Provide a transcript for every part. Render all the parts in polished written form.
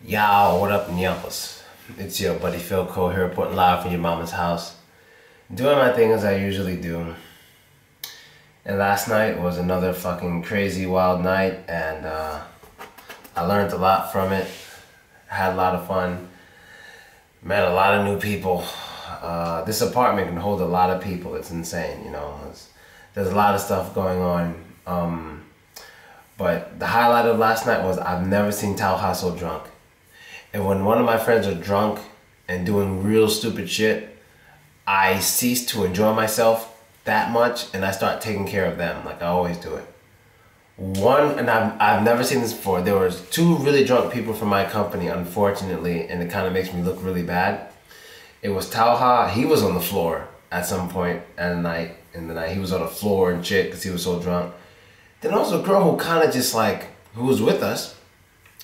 Yo, what up, Nyampus? It's your buddy Philko here, reporting live from your mama's house. Doing my thing as I usually do. And last night was another fucking crazy, wild night, and I learned a lot from it. Had a lot of fun. Met a lot of new people. This apartment can hold a lot of people. It's insane, you know. There's a lot of stuff going on. But the highlight of last night was I've never seen Talha so drunk. And when one of my friends are drunk and doing real stupid shit, I cease to enjoy myself that much and I start taking care of them like I always do it. And I've never seen this before. There was two really drunk people from my company, unfortunately, and it kind of makes me look really bad. It was Talha. He was on the floor at some point in the night. He was on the floor and shit because he was so drunk. Then also a girl who kind of just like, who was with us.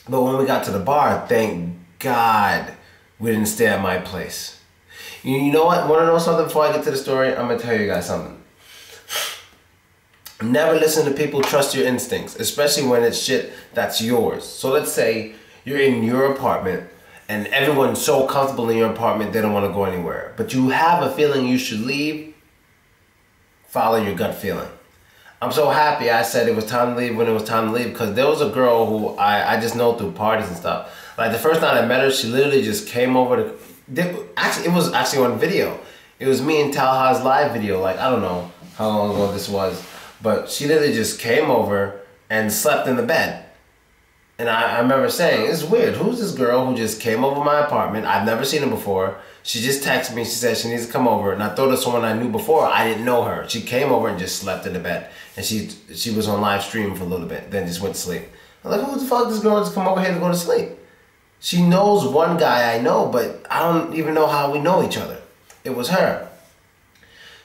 But when we got to the bar, thank God we didn't stay at my place. You know what? Want to know something before I get to the story? I'm going to tell you guys something. Never listen to people, trust your instincts, especially when it's shit that's yours. So let's say you're in your apartment and everyone's so comfortable in your apartment they don't want to go anywhere. But you have a feeling you should leave, follow your gut feeling. I'm so happy I said it was time to leave when it was time to leave, because there was a girl who I just know through parties and stuff. Like the first night I met her, she literally just came over to... Actually, it was actually on video. It was me and Talha's live video. Like, I don't know how long ago this was. But she literally just came over and slept in the bed. And I remember saying, it's weird. Who's this girl who just came over my apartment? I've never seen her before. She just texted me. She said she needs to come over. And I thought of someone I knew before. I didn't know her. She came over and just slept in the bed. And she was on live stream for a little bit. Then just went to sleep. I'm like, who the fuck this girl just come over here to go to sleep? She knows one guy I know, but I don't even know how we know each other. It was her.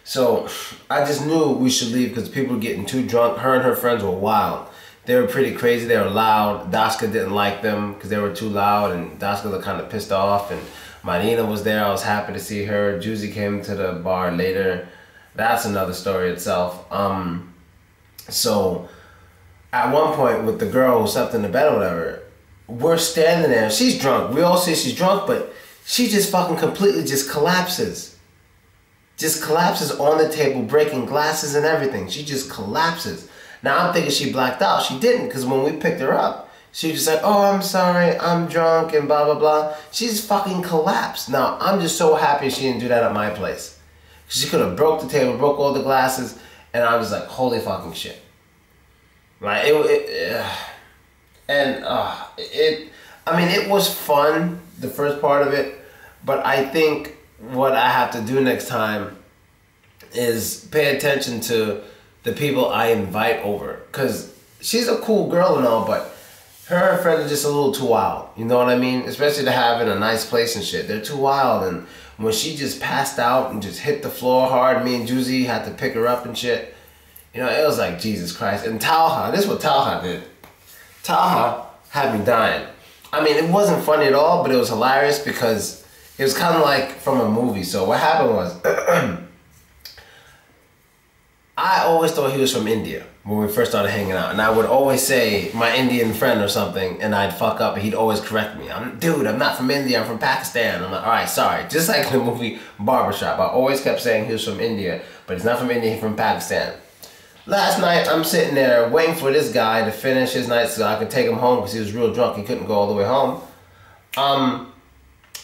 So I just knew we should leave because people were getting too drunk. Her and her friends were wild. They were pretty crazy. They were loud. Daska didn't like them because they were too loud, and Daska looked kind of pissed off. And Marina was there. I was happy to see her. Juicy came to the bar later. That's another story itself. So at one point with the girl who slept in the bed or whatever, we're standing there. She's drunk. We all see she's drunk, but she just fucking completely just collapses. Just collapses on the table, breaking glasses and everything. She just collapses. Now I'm thinking she blacked out. She didn't, because when we picked her up, she was just like, oh, I'm sorry, I'm drunk and blah, blah, blah. She just fucking collapsed. Now, I'm just so happy she didn't do that at my place. She could have broke the table, broke all the glasses, and I was like, holy fucking shit. Like, I mean, it was fun, the first part of it, but I think what I have to do next time is pay attention to the people I invite over. Because she's a cool girl and all, but her and her friends are just a little too wild. You know what I mean? Especially to have in a nice place and shit. They're too wild. And when she just passed out and just hit the floor hard, me and Juicy had to pick her up and shit. You know, it was like, Jesus Christ. And Talha, this is what Talha did. Talha had me dying. I mean, it wasn't funny at all, but it was hilarious because it was kind of like from a movie. So what happened was, I always thought he was from India when we first started hanging out. And I would always say, my Indian friend or something, and I'd fuck up, and he'd always correct me. Dude, I'm not from India, I'm from Pakistan. I'm like, all right, sorry. Just like in the movie Barbershop. I always kept saying he was from India, but he's not from India, he's from Pakistan. Last night, I'm sitting there waiting for this guy to finish his night so I could take him home because he was real drunk. He couldn't go all the way home.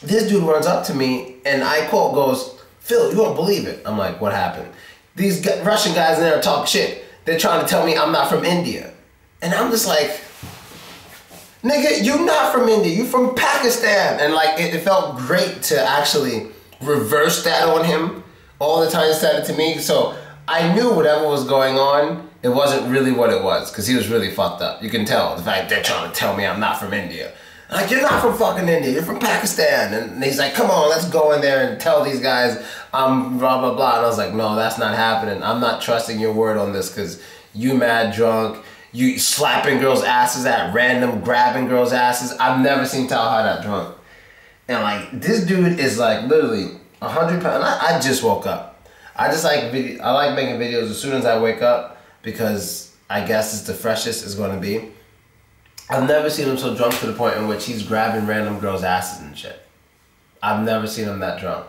This dude runs up to me, and I quote goes, Phil, you won't believe it. I'm like, what happened? These Russian guys in there talk shit. They're trying to tell me I'm not from India. And I'm just like, nigga, you're not from India. You're from Pakistan. And like, it felt great to actually reverse that on him all the time he said it to me. So I knew whatever was going on, it wasn't really what it was, because he was really fucked up. You can tell the fact they're trying to tell me I'm not from India. Like, you're not from fucking India, you're from Pakistan. And he's like, come on, let's go in there and tell these guys I'm blah, blah, blah. And I was like, no, that's not happening. I'm not trusting your word on this because you mad drunk. You slapping girls' asses at random, grabbing girls' asses. I've never seen Talha that drunk. And like, this dude is like literally 100 pounds. I just woke up. I like making videos as soon as I wake up because I guess it's the freshest it's going to be. I've never seen him so drunk to the point in which he's grabbing random girls' asses and shit. I've never seen him that drunk.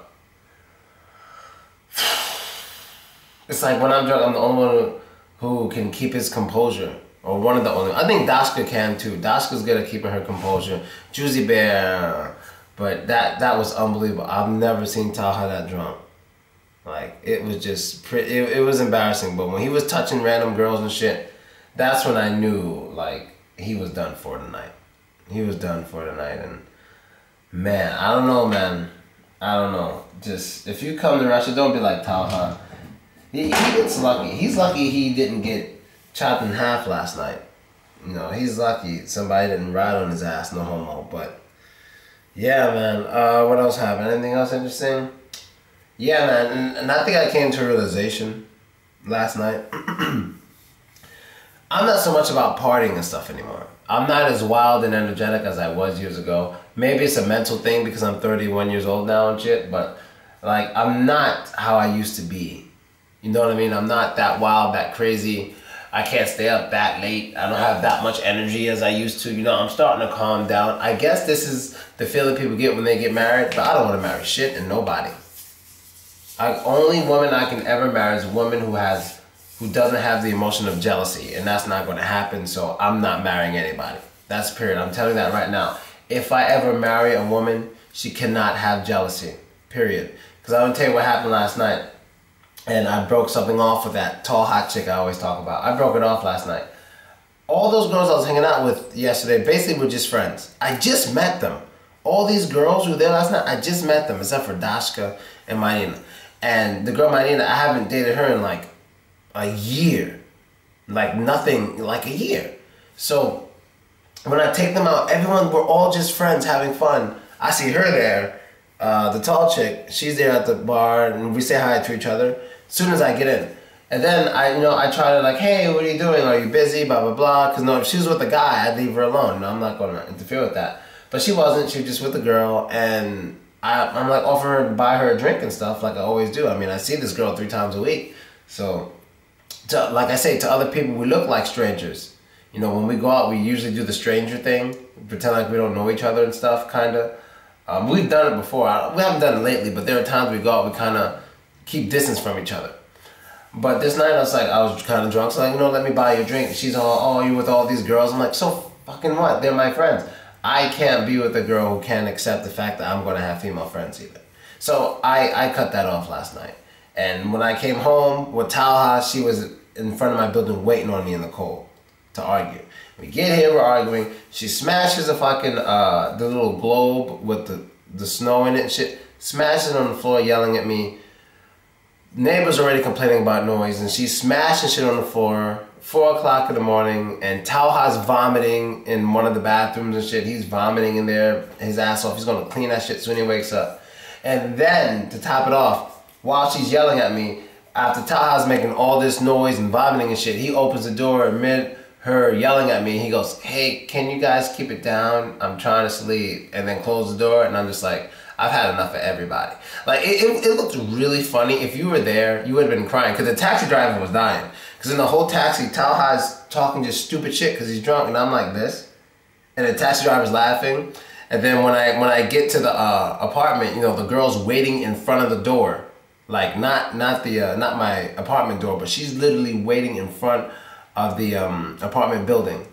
It's like when I'm drunk, I'm the only one who can keep his composure. Or one of the only. I think Dashka can too. Dashka's good at keeping her composure. Juicy Bear. But that was unbelievable. I've never seen Talha that drunk. Like, it was just, it was embarrassing. But when he was touching random girls and shit, that's when I knew, like, he was done for tonight. He was done for tonight. And, man, I don't know, man. I don't know. Just, if you come to Russia, don't be like Talha. He gets lucky. He's lucky he didn't get chopped in half last night. You know, he's lucky somebody didn't ride on his ass, no homo. But, yeah, man. What else happened? Anything else interesting? Yeah, man, and I think I came to a realization last night. I'm not so much about partying and stuff anymore. I'm not as wild and energetic as I was years ago. Maybe it's a mental thing because I'm 31 years old now and shit, but like, I'm not how I used to be. You know what I mean? I'm not that wild, that crazy. I can't stay up that late. I don't have that much energy as I used to. You know, I'm starting to calm down. I guess this is the feeling people get when they get married, but I don't want to marry shit and nobody. Only woman I can ever marry is a woman who doesn't have the emotion of jealousy, and that's not going to happen, so I'm not marrying anybody. That's period. I'm telling you that right now. If I ever marry a woman, she cannot have jealousy, period. Because I'm going to tell you what happened last night, and I broke something off with that tall, hot chick I always talk about. I broke it off last night. All those girls I was hanging out with yesterday basically were just friends. I just met them. All these girls who were there last night, I just met them, except for Dashka and Marina. And the girl Marina, I haven't dated her in like a year. Like nothing, like a year. So when I take them out, we're all just friends having fun. I see her there, the tall chick, she's there at the bar and we say hi to each other as soon as I get in. And then I try to like, hey, what are you doing? Are you busy? Blah, blah, blah. Because no, if she was with a guy, I'd leave her alone. No, I'm not going to interfere with that. But she wasn't. She was just with a girl, and I'm like offering her to buy her a drink and stuff like I always do. I mean, I see this girl 3 times a week. So, like I say, to other people, we look like strangers. You know, when we go out, we usually do the stranger thing. Pretend like we don't know each other and stuff, kind of. We've done it before. We haven't done it lately, but there are times we go out, we kind of keep distance from each other. But this night, I was kind of drunk. So like, let me buy you a drink. She's all, oh, you with all these girls? I'm like, so fucking what? They're my friends. I can't be with a girl who can't accept the fact that I'm going to have female friends either. So I cut that off last night. And when I came home with Talha, she was in front of my building waiting on me in the cold to argue. We get here, we're arguing. She smashes a fucking, the little globe with the snow in it and shit. Smashes it on the floor, yelling at me. Neighbors already complaining about noise, and she's smashing shit on the floor. 4 o'clock in the morning, and Talha's vomiting in one of the bathrooms and shit. He's vomiting in there, his ass off. He's gonna clean that shit soon he wakes up. And then, to top it off, while she's yelling at me, after Talha's making all this noise and vomiting and shit, he opens the door amid her yelling at me. He goes, hey, can you guys keep it down? I'm trying to sleep. And then close the door, and I'm just like, I've had enough of everybody. Like, it looked really funny. If you were there, you would have been crying, because the taxi driver was dying. Because in the whole taxi, Talha's talking just stupid shit because he's drunk, and I'm like this. And the taxi driver's laughing. And then when I get to the apartment, the girl's waiting in front of the door. Like, not my apartment door, but she's literally waiting in front of the apartment building.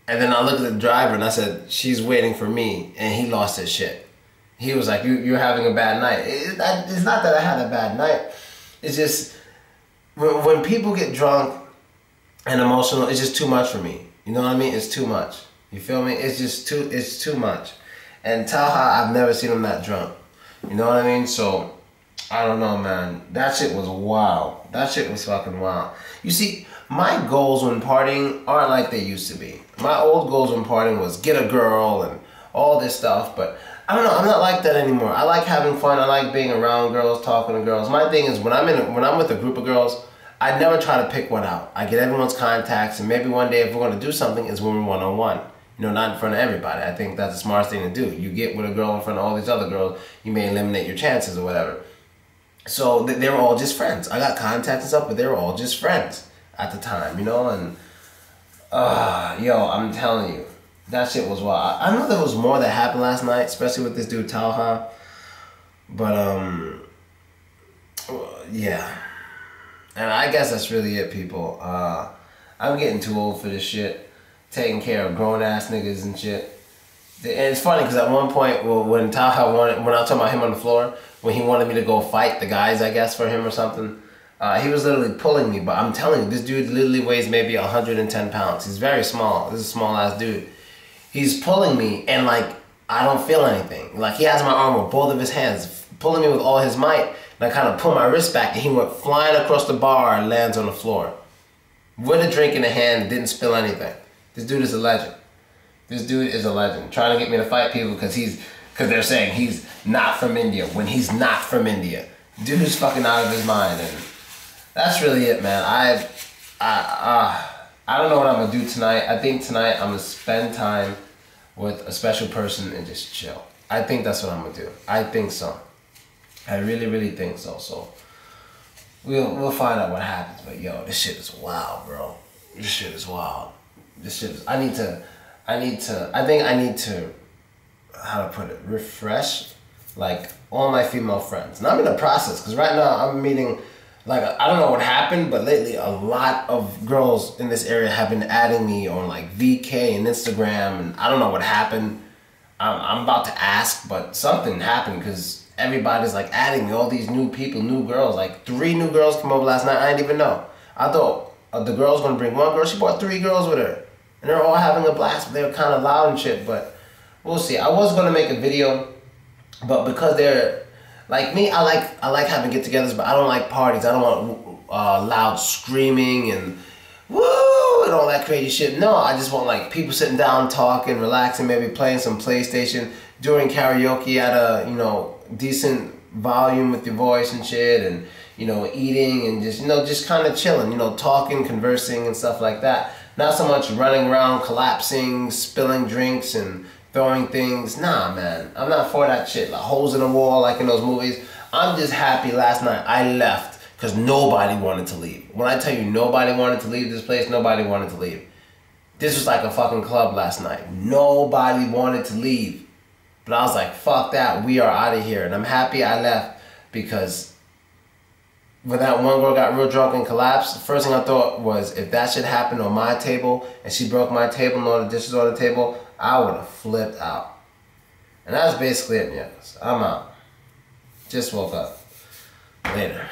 And then I look at the driver, and I said, she's waiting for me, and he lost his shit. He was like, you're having a bad night. It's not that I had a bad night. It's just, when people get drunk and emotional, it's just too much for me. You know what I mean? It's too much. You feel me? It's too much. And Talha, I've never seen him that drunk. You know what I mean? So, I don't know, man. That shit was wild. That shit was fucking wild. You see, my goals when partying aren't like they used to be. My old goals when partying was get a girl and all this stuff, but I don't know, I'm not like that anymore. I like having fun. I like being around girls, talking to girls. My thing is when I'm with a group of girls, I never try to pick one out. I get everyone's contacts, and maybe one day if we're going to do something, it's when we're one-on-one. Not in front of everybody. I think that's the smartest thing to do. You get with a girl in front of all these other girls, you may eliminate your chances or whatever. So they were all just friends. I got contacts and stuff, but they were all just friends at the time, and yo, I'm telling you, That shit was wild. I know there was more that happened last night, especially with this dude Talha. But yeah. And I guess that's really it, people. I'm getting too old for this shit. Taking care of grown ass niggas and shit. And it's funny because at one point, when Talha when I was talking about him on the floor, when he wanted me to go fight the guys, I guess, for him or something, he was literally pulling me. But I'm telling you, this dude literally weighs maybe 110 pounds. He's very small. This is a small ass dude. He's pulling me and like, I don't feel anything. Like he has my arm with both of his hands, pulling me with all his might. And I kind of pull my wrist back and he went flying across the bar and lands on the floor. With a drink in the hand, didn't spill anything. This dude is a legend. This dude is a legend. Trying to get me to fight people because they're saying he's not from India when he's not from India. Dude's fucking out of his mind, and that's really it, man. I don't know what I'm gonna do tonight. I think tonight I'm gonna spend time with a special person and just chill. I think that's what I'm gonna do. I think so. I really, really think so. So we'll find out what happens. But yo, this shit is wild, bro. This shit is wild. This shit is. I think I need to, how to put it, refresh, like, all my female friends. And I'm in the process, because right now I'm meeting, like, I don't know what happened, but lately a lot of girls in this area have been adding me on, like, VK and Instagram, and I don't know what happened. I'm about to ask, but something happened, because everybody's, like, adding me, all these new people, new girls. Like, 3 new girls came over last night, I didn't even know. I thought the girl was going to bring 1 girl, she brought 3 girls with her. And they're all having a blast, but they were kind of loud and shit, but we'll see. I was going to make a video, but because they're, like me, I like having get-togethers, but I don't like parties. I don't want loud screaming and woo and all that crazy shit. No, I just want, like, people sitting down, talking, relaxing, maybe playing some PlayStation, doing karaoke at a, you know, decent volume with your voice and shit, and, you know, eating and just, you know, just kind of chilling, you know, talking, conversing and stuff like that. Not so much running around, collapsing, spilling drinks, and throwing things. Nah, man. I'm not for that shit. Like holes in the wall, like in those movies. I'm just happy last night I left because nobody wanted to leave. When I tell you nobody wanted to leave this place, nobody wanted to leave. This was like a fucking club last night. Nobody wanted to leave. But I was like, fuck that. We are out of here. And I'm happy I left because when that one girl got real drunk and collapsed, the first thing I thought was, if that shit happened on my table and she broke my table and all the dishes on the table, I would have flipped out. And that's basically it, yes. I'm out. Just woke up. Later.